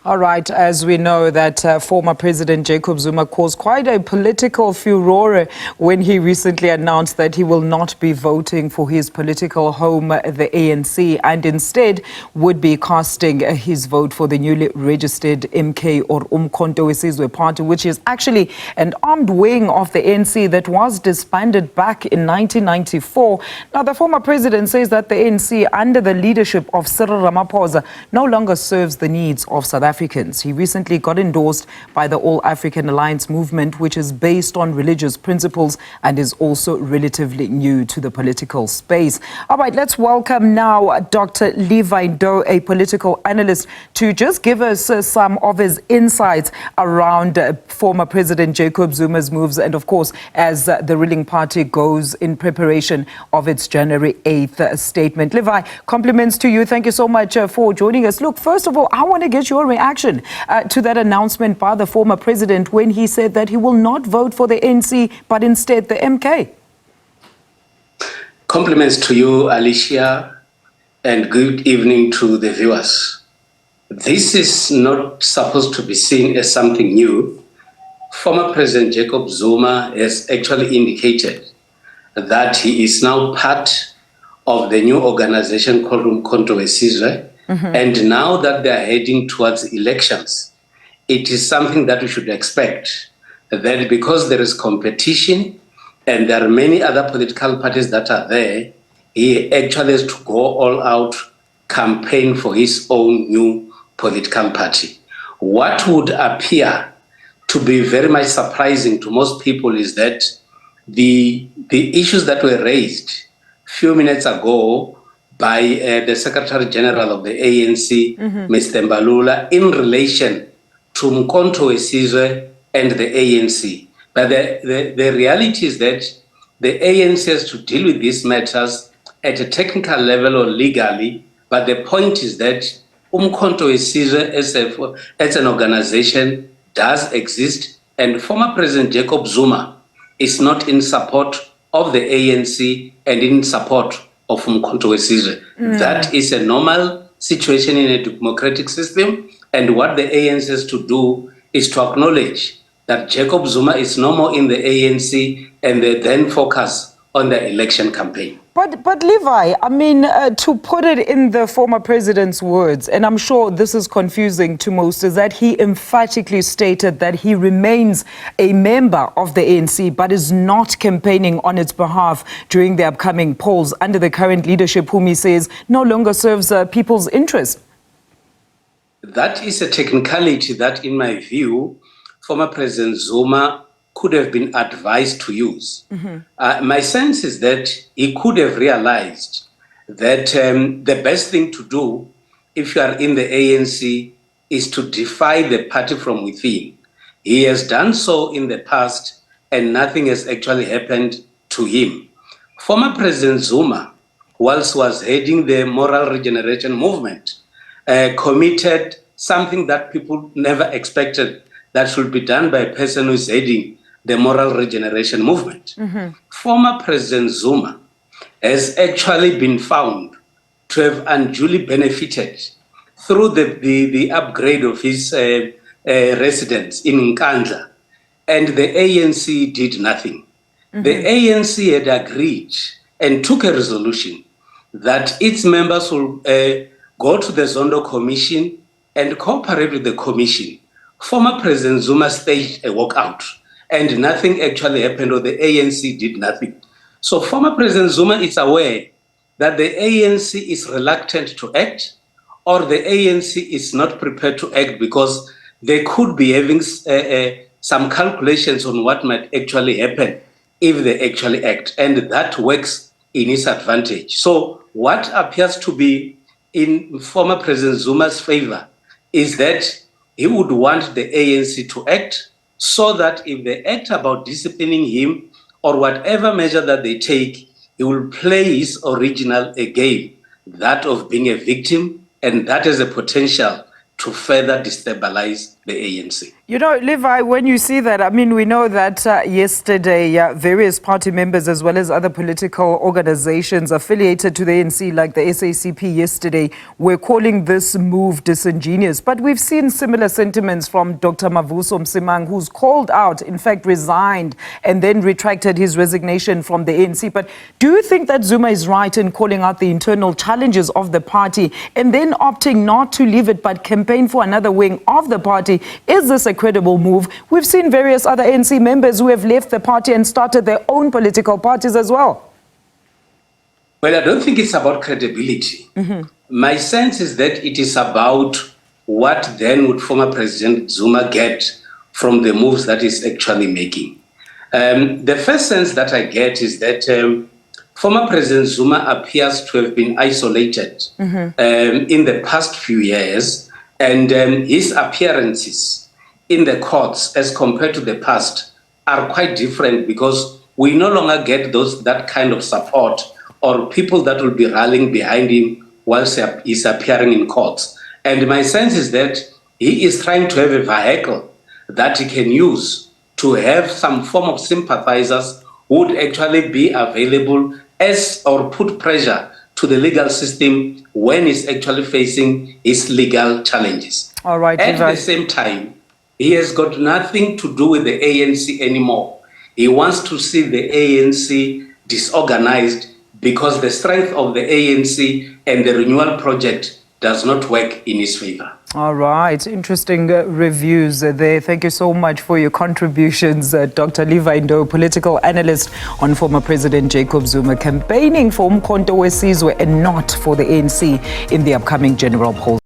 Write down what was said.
All right, as we know that former President Jacob Zuma caused quite a political furore when he recently announced that he will not be voting for his political home, the ANC, and instead would be casting his vote for the newly registered MK Umkhonto WeSizwe Party, which is actually an armed wing of the ANC that was disbanded back in 1994. Now, the former president says that the ANC, under the leadership of Cyril Ramaphosa, no longer serves the needs of South Africans. He recently got endorsed by the All African Alliance movement, which is based on religious principles and is also relatively new to the political space. All right, let's welcome now Dr. Levy Ndou, a political analyst, to just give us some of his insights around former President Jacob Zuma's moves and, of course, as the ruling party goes in preparation of its January 8th statement. Levi, compliments to you. Thank you so much for joining us. Look, first of all, I want to get your reaction to that announcement by the former president when he said that he will not vote for the ANC, but instead the MK. Compliments to you, Alicia, and good evening to the viewers. This is not supposed to be seen as something new. Former President Jacob Zuma has actually indicated that he is now part of the new organization called Umkhonto WeSizwe. And now that they are heading towards elections, it is something that we should expect, that because there is competition and there are many other political parties that are there, he actually has to go all out, campaign for his own new political party. What would appear to be very much surprising to most people is that the issues that were raised a few minutes ago by the Secretary General of the ANC, Mr. Mbalula, in relation to Umkhonto WeSizwe and the ANC. But the reality is that the ANC has to deal with these matters at a technical level or legally, but the point is that Umkhonto WeSizwe as an organization does exist, and former President Jacob Zuma is not in support of the ANC and in support of Umkhonto WeSizwe. That is a normal situation in a democratic system, and what the ANC has to do is to acknowledge that Jacob Zuma is no more in the ANC and they then focus on the election campaign. But Levi, I mean, to put it in the former president's words, and I'm sure this is confusing to most, is that he emphatically stated that he remains a member of the ANC, but is not campaigning on its behalf during the upcoming polls under the current leadership, whom he says no longer serves people's interest. That is a technicality that, in my view, former President Zuma could have been advised to use. My sense is that he could have realized that the best thing to do if you are in the ANC is to defy the party from within. He has done so in the past and nothing has actually happened to him. Former President Zuma, whilst was heading the moral regeneration movement, committed something that people never expected that should be done by a person who is heading the moral regeneration movement. Former President Zuma has actually been found to have unduly benefited through the upgrade of his residence in Nkandla, and the ANC did nothing. The ANC had agreed and took a resolution that its members will go to the Zondo Commission and cooperate with the Commission. Former President Zuma staged a walkout, and nothing actually happened, or the ANC did nothing. So former President Zuma is aware that the ANC is reluctant to act, or the ANC is not prepared to act because they could be having some calculations on what might actually happen if they actually act, and that works in his advantage. So what appears to be in former President Zuma's favor is that he would want the ANC to act, so that if they act about disciplining him or whatever measure that they take, he will play his original game, that of being a victim, and that has a potential to further destabilize the ANC. You know, Levi, when you see that, I mean, we know that yesterday various party members as well as other political organizations affiliated to the ANC, like the SACP yesterday, were calling this move disingenuous. But we've seen similar sentiments from Dr. Mavuso Msimang, who's called out, in fact, resigned and then retracted his resignation from the ANC. But do you think that Zuma is right in calling out the internal challenges of the party and then opting not to leave it but campaign for another wing of the party? Is this a credible move? We've seen various other ANC members who have left the party and started their own political parties as well. Well, I don't think it's about credibility. My sense is that it is about what then would former President Zuma get from the moves that he's actually making. The first sense that I get is that former President Zuma appears to have been isolated in the past few years, and his appearances in the courts as compared to the past are quite different, because we no longer get that kind of support or people that will be rallying behind him whilst he's appearing in courts. And my sense is that he is trying to have a vehicle that he can use to have some form of sympathizers who would actually be available as or put pressure to the legal system when he's actually facing his legal challenges. All right, at the same time, he has got nothing to do with the ANC anymore. He wants to see the ANC disorganized because the strength of the ANC and the renewal project does not work in his favor. All right. Interesting reviews there. Thank you so much for your contributions, Dr. Levy Ndou, political analyst on former President Jacob Zuma, campaigning for Umkhonto WeSizwe and not for the ANC in the upcoming general polls.